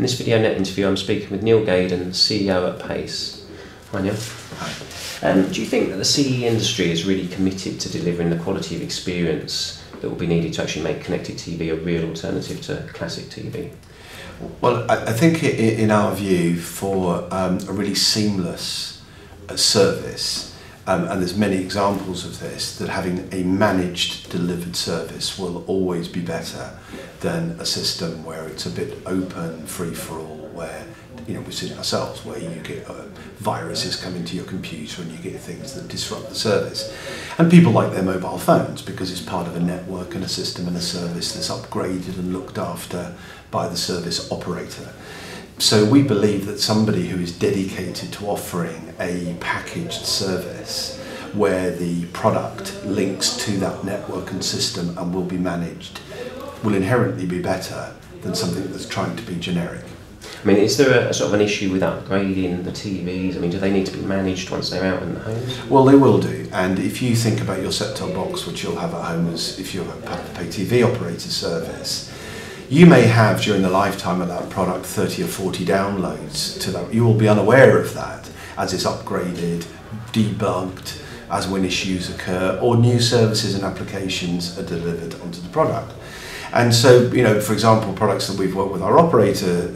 In this video net interview, I'm speaking with Neil Gaydon, CEO at Pace. Hi Neil. Hi. Do you think that the CE industry is really committed to delivering the quality of experience that will be needed to actually make connected TV a real alternative to classic TV? Well, I think in our view, for a really seamless service, and there's many examples of this, that having a managed delivered service will always be better than a system where it's a bit open, free for all, where we've seen it ourselves, where you get viruses come into your computer and you get things that disrupt the service. And people like their mobile phones because it's part of a network and a system and a service that's upgraded and looked after by the service operator. So we believe that somebody who is dedicated to offering a packaged service where the product links to that network and system and will be managed will inherently be better than something that's trying to be generic. I mean, is there a sort of an issue with upgrading the TVs? I mean, do they need to be managed once they're out in the homes? Well, they will do. And if you think about your set-top box, which you'll have at home as if you're a pay TV operator service, you may have during the lifetime of that product 30 or 40 downloads to that. You will be unaware of that as it's upgraded, debugged, as when issues occur, or new services and applications are delivered onto the product. And so, for example, products that we've worked with our operator,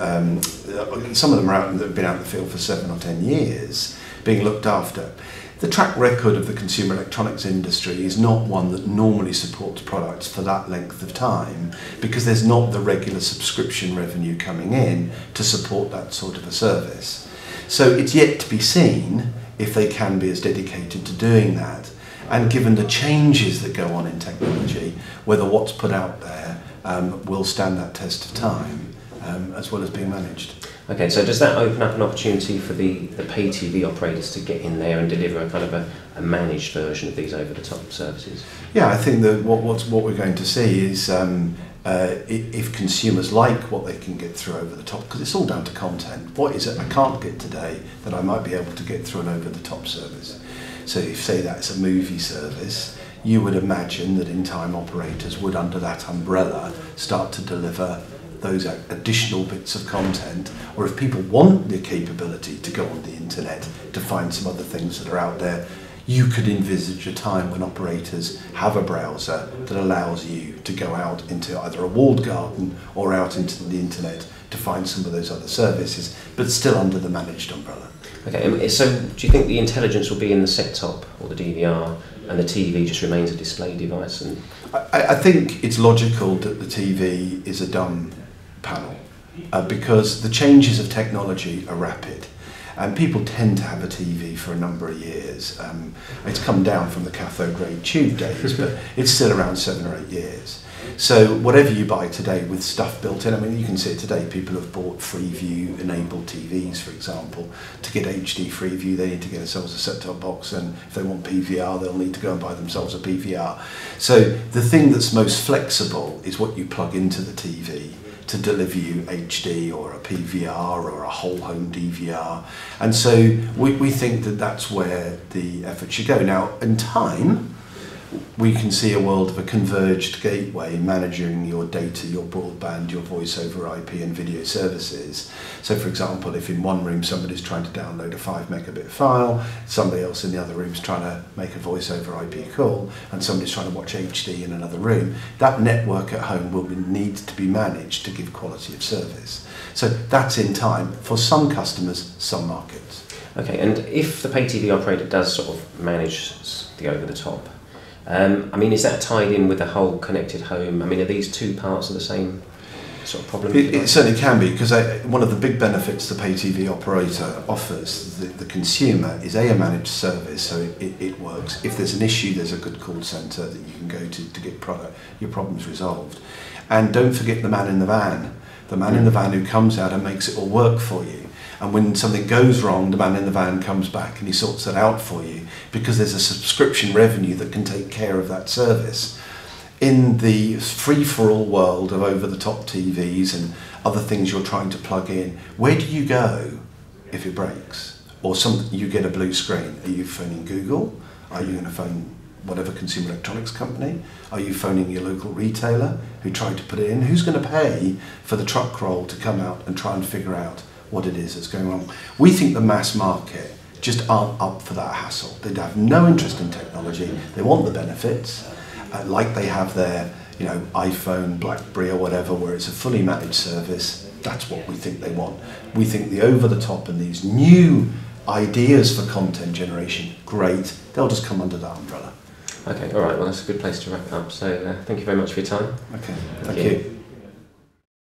some of them are that have been out in the field for 7 or 10 years, being looked after. The track record of the consumer electronics industry is not one that normally supports products for that length of time because there's not the regular subscription revenue coming in to support that sort of a service. So it's yet to be seen if they can be as dedicated to doing that. And given the changes that go on in technology, whether what's put out there will stand that test of time as well as being managed. Okay, so does that open up an opportunity for the pay TV operators to get in there and deliver a kind of a managed version of these over-the-top services? Yeah, I think that what we're going to see is if consumers like what they can get through over the top, because it's all down to content. What is it I can't get today that I might be able to get through an over-the-top service? So if say that's a movie service, you would imagine that in time operators would under that umbrella start to deliver those additional bits of content, or if people want the capability to go on the internet to find some other things that are out there, you could envisage a time when operators have a browser that allows you to go out into either a walled garden or out into the internet to find some of those other services, but still under the managed umbrella. Okay, so do you think the intelligence will be in the set-top or the DVR and the TV just remains a display device? And I think it's logical that the TV is a dumb panel because the changes of technology are rapid and people tend to have a TV for a number of years. It's come down from the cathode ray tube days, but it's still around 7 or 8 years. So whatever you buy today with stuff built in, I mean, you can see it today, people have bought Freeview enabled TVs, for example. To get HD Freeview, they need to get themselves a set-top box, and if they want PVR, they'll need to go and buy themselves a PVR. So the thing that's most flexible is what you plug into the TV to deliver you HD or a PVR or a whole home DVR. And so we think that that's where the effort should go. Now, in time, we can see a world of a converged gateway managing your data, your broadband, your voice over IP and video services. So for example, if in one room somebody's trying to download a 5 megabit file, somebody else in the other room is trying to make a voice over IP call, and somebody's trying to watch HD in another room, that network at home will need to be managed to give quality of service. So that's in time for some customers, some markets. Okay, and if the pay TV operator does sort of manage the over-the-top, I mean, is that tied in with the whole connected home? I mean, are these two parts of the same sort of problem? It certainly can be, because one of the big benefits the pay TV operator offers the consumer is a managed service, so it works. If there's an issue, there's a good call centre that you can go to get your problems resolved. And don't forget the man in the van. The man in the van who comes out and makes it all work for you. And when something goes wrong, the man in the van comes back and he sorts it out for you because there's a subscription revenue that can take care of that service. In the free-for-all world of over-the-top TVs and other things you're trying to plug in, where do you go if it breaks? Or you get a blue screen? Are you phoning Google? Are you going to phone whatever consumer electronics company? Are you phoning your local retailer who tried to put it in? Who's going to pay for the truck roll to come out and try and figure out what it is that's going wrong? We think the mass market just aren't up for that hassle. They have no interest in technology. They want the benefits, like they have their iPhone, BlackBerry or whatever, where it's a fully managed service. That's what we think they want. We think the over-the-top and these new ideas for content generation, great. They'll just come under that umbrella. Okay, all right. Well, that's a good place to wrap it up. So thank you very much for your time. Okay, thank you.